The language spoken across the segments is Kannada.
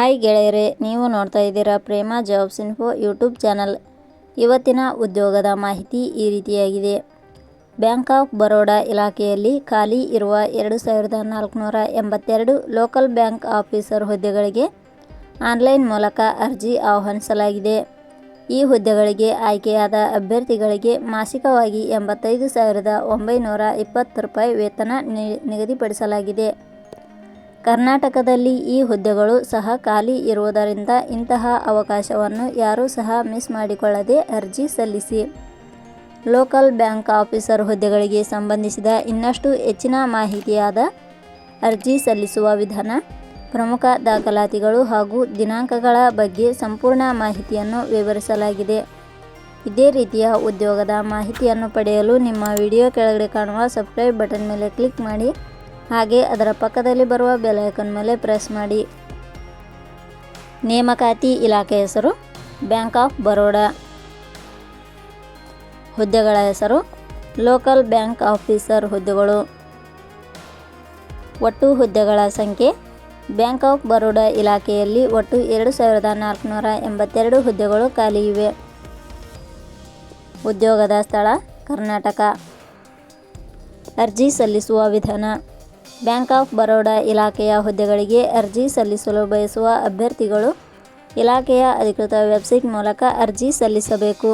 ಹಾಯ್ ಗೆಳೆಯರೇ, ನೀವು ನೋಡ್ತಾ ಇದ್ದೀರಾ ಪ್ರೇಮ ಜಾಬ್ಸ್ ಇನ್ಫೋ ಯೂಟ್ಯೂಬ್ ಚಾನಲ್. ಇವತ್ತಿನ ಉದ್ಯೋಗದ ಮಾಹಿತಿ ಈ ರೀತಿಯಾಗಿದೆ. ಬ್ಯಾಂಕ್ ಆಫ್ ಬರೋಡಾ ಇಲಾಖೆಯಲ್ಲಿ ಖಾಲಿ ಇರುವ 2482 ಲೋಕಲ್ ಬ್ಯಾಂಕ್ ಆಫೀಸರ್ ಹುದ್ದೆಗಳಿಗೆ ಆನ್ಲೈನ್ ಮೂಲಕ ಅರ್ಜಿ ಆಹ್ವಾನಿಸಲಾಗಿದೆ. ಈ ಹುದ್ದೆಗಳಿಗೆ ಆಯ್ಕೆಯಾದ ಅಭ್ಯರ್ಥಿಗಳಿಗೆ ಮಾಸಿಕವಾಗಿ 85,920 ರೂಪಾಯಿ ವೇತನ ನಿಗದಿಪಡಿಸಲಾಗಿದೆ. ಕರ್ನಾಟಕದಲ್ಲಿ ಈ ಹುದ್ದೆಗಳು ಸಹ ಖಾಲಿ ಇರುವುದರಿಂದ ಇಂತಹ ಅವಕಾಶವನ್ನು ಯಾರೂ ಸಹ ಮಿಸ್ ಮಾಡಿಕೊಳ್ಳದೆ ಅರ್ಜಿ ಸಲ್ಲಿಸಿ. ಲೋಕಲ್ ಬ್ಯಾಂಕ್ ಆಫೀಸರ್ ಹುದ್ದೆಗಳಿಗೆ ಸಂಬಂಧಿಸಿದ ಇನ್ನಷ್ಟು ಹೆಚ್ಚಿನ ಮಾಹಿತಿಯಾದ ಅರ್ಜಿ ಸಲ್ಲಿಸುವ ವಿಧಾನ, ಪ್ರಮುಖ ದಾಖಲಾತಿಗಳು ಹಾಗೂ ದಿನಾಂಕಗಳ ಬಗ್ಗೆ ಸಂಪೂರ್ಣ ಮಾಹಿತಿಯನ್ನು ವಿವರಿಸಲಾಗಿದೆ. ಇದೇ ರೀತಿಯ ಉದ್ಯೋಗದ ಮಾಹಿತಿಯನ್ನು ಪಡೆಯಲು ನಿಮ್ಮ ವಿಡಿಯೋ ಕೆಳಗಡೆ ಕಾಣುವ ಸಬ್ಸ್ಕ್ರೈಬ್ ಬಟನ್ ಮೇಲೆ ಕ್ಲಿಕ್ ಮಾಡಿ, ಹಾಗೆ ಅದರ ಪಕ್ಕದಲ್ಲಿ ಬರುವ ಬೆಲ್ ಐಕಾನ್ ಮೇಲೆ ಪ್ರೆಸ್ ಮಾಡಿ. ನೇಮಕಾತಿ ಇಲಾಖೆ ಹೆಸರು ಬ್ಯಾಂಕ್ ಆಫ್ ಬರೋಡಾ. ಹುದ್ದೆಗಳ ಹೆಸರು ಲೋಕಲ್ ಬ್ಯಾಂಕ್ ಆಫೀಸರ್ ಹುದ್ದೆಗಳು. ಒಟ್ಟು ಹುದ್ದೆಗಳ ಸಂಖ್ಯೆ ಬ್ಯಾಂಕ್ ಆಫ್ ಬರೋಡಾ ಇಲಾಖೆಯಲ್ಲಿ ಒಟ್ಟು 2482 ಹುದ್ದೆಗಳು ಖಾಲಿ ಇವೆ. ಉದ್ಯೋಗದ ಸ್ಥಳ ಕರ್ನಾಟಕ. ಅರ್ಜಿ ಸಲ್ಲಿಸುವ ವಿಧಾನ: ಬ್ಯಾಂಕ್ ಆಫ್ ಬರೋಡಾ ಇಲಾಖೆಯ ಹುದ್ದೆಗಳಿಗೆ ಅರ್ಜಿ ಸಲ್ಲಿಸಲು ಬಯಸುವ ಅಭ್ಯರ್ಥಿಗಳು ಇಲಾಖೆಯ ಅಧಿಕೃತ ವೆಬ್ಸೈಟ್ ಮೂಲಕ ಅರ್ಜಿ ಸಲ್ಲಿಸಬೇಕು.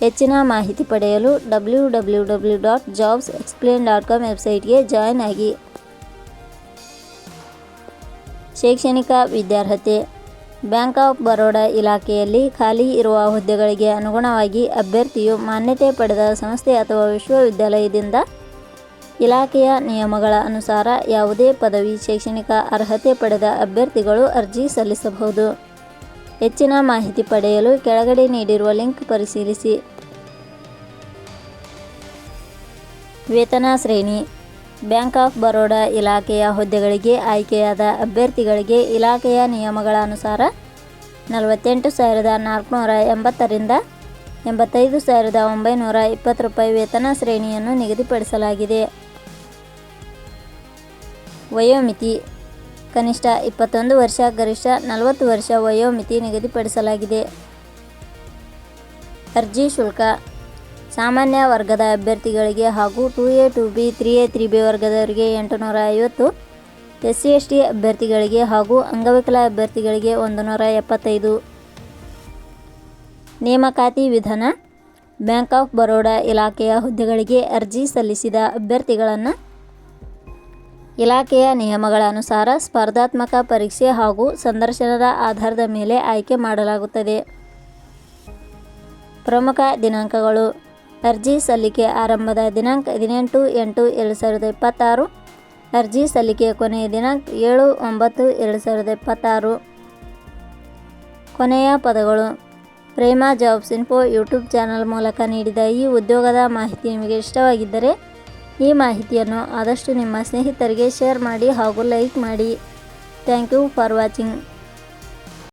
ಹೆಚ್ಚಿನ ಮಾಹಿತಿ ಪಡೆಯಲು www.jobsexplain.com ವೆಬ್ಸೈಟ್ಗೆ ಜಾಯಿನ್ ಆಗಿ. ಶೈಕ್ಷಣಿಕ ವಿದ್ಯಾರ್ಹತೆ: ಬ್ಯಾಂಕ್ ಆಫ್ ಬರೋಡಾ ಇಲಾಖೆಯಲ್ಲಿ ಖಾಲಿ ಇರುವ ಹುದ್ದೆಗಳಿಗೆ ಅನುಗುಣವಾಗಿ ಅಭ್ಯರ್ಥಿಯು ಮಾನ್ಯತೆ ಪಡೆದ ಸಂಸ್ಥೆ ಅಥವಾ ವಿಶ್ವವಿದ್ಯಾಲಯದಿಂದ ಇಲಾಖೆಯ ನಿಯಮಗಳ ಅನುಸಾರ ಯಾವುದೇ ಪದವಿ ಶೈಕ್ಷಣಿಕ ಅರ್ಹತೆ ಪಡೆದ ಅಭ್ಯರ್ಥಿಗಳು ಅರ್ಜಿ ಸಲ್ಲಿಸಬಹುದು. ಹೆಚ್ಚಿನ ಮಾಹಿತಿ ಪಡೆಯಲು ಕೆಳಗಡೆ ನೀಡಿರುವ ಲಿಂಕ್ ಪರಿಶೀಲಿಸಿ. ವೇತನ ಶ್ರೇಣಿ: ಬ್ಯಾಂಕ್ ಆಫ್ ಬರೋಡಾ ಇಲಾಖೆಯ ಹುದ್ದೆಗಳಿಗೆ ಆಯ್ಕೆಯಾದ ಅಭ್ಯರ್ಥಿಗಳಿಗೆ ಇಲಾಖೆಯ ನಿಯಮಗಳ ಅನುಸಾರ 48,480 ರಿಂದ 85,920 ರೂಪಾಯಿ ವೇತನ ಶ್ರೇಣಿಯನ್ನು ನಿಗದಿಪಡಿಸಲಾಗಿದೆ. ವಯೋಮಿತಿ: ಕನಿಷ್ಠ 21 ವರ್ಷ, ಗರಿಷ್ಠ 40 ವರ್ಷ ವಯೋಮಿತಿ ನಿಗದಿಪಡಿಸಲಾಗಿದೆ. ಅರ್ಜಿ ಶುಲ್ಕ: ಸಾಮಾನ್ಯ ವರ್ಗದ ಅಭ್ಯರ್ಥಿಗಳಿಗೆ ಹಾಗೂ 2A 2B 3A 3B ವರ್ಗದವರಿಗೆ 850, SC/ST ಅಭ್ಯರ್ಥಿಗಳಿಗೆ ಹಾಗೂ ಅಂಗವಿಕಲ ಅಭ್ಯರ್ಥಿಗಳಿಗೆ 175. ನೇಮಕಾತಿ ವಿಧಾನ: ಬ್ಯಾಂಕ್ ಆಫ್ ಬರೋಡಾ ಇಲಾಖೆಯ ಹುದ್ದೆಗಳಿಗೆ ಅರ್ಜಿ ಸಲ್ಲಿಸಿದ ಅಭ್ಯರ್ಥಿಗಳನ್ನು ಇಲಾಖೆಯ ನಿಯಮಗಳ ಅನುಸಾರ ಸ್ಪರ್ಧಾತ್ಮಕ ಪರೀಕ್ಷೆ ಹಾಗೂ ಸಂದರ್ಶನದ ಆಧಾರದ ಮೇಲೆ ಆಯ್ಕೆ ಮಾಡಲಾಗುತ್ತದೆ. ಪ್ರಮುಖ ದಿನಾಂಕಗಳು: ಅರ್ಜಿ ಸಲ್ಲಿಕೆ ಆರಂಭದ ದಿನಾಂಕ 18/8/2026. ಅರ್ಜಿ ಸಲ್ಲಿಕೆ ಕೊನೆಯ ದಿನಾಂಕ 7/9/2026. ಕೊನೆಯ ಪದಗಳು: ಪ್ರೇಮ ಜಾಬ್ಸ್ ಇನ್ಫೋ ಯೂಟ್ಯೂಬ್ ಚಾನಲ್ ಮೂಲಕ ನೀಡಿದ ಈ ಉದ್ಯೋಗದ ಮಾಹಿತಿ ನಿಮಗೆ ಇಷ್ಟವಾಗಿದ್ದರೆ ಈ ಮಾಹಿತಿಯನ್ನು ಆದಷ್ಟು ನಿಮ್ಮ ಸ್ನೇಹಿತರಿಗೆ ಶೇರ್ ಮಾಡಿ ಹಾಗೂ ಲೈಕ್ ಮಾಡಿ. Thank you for watching.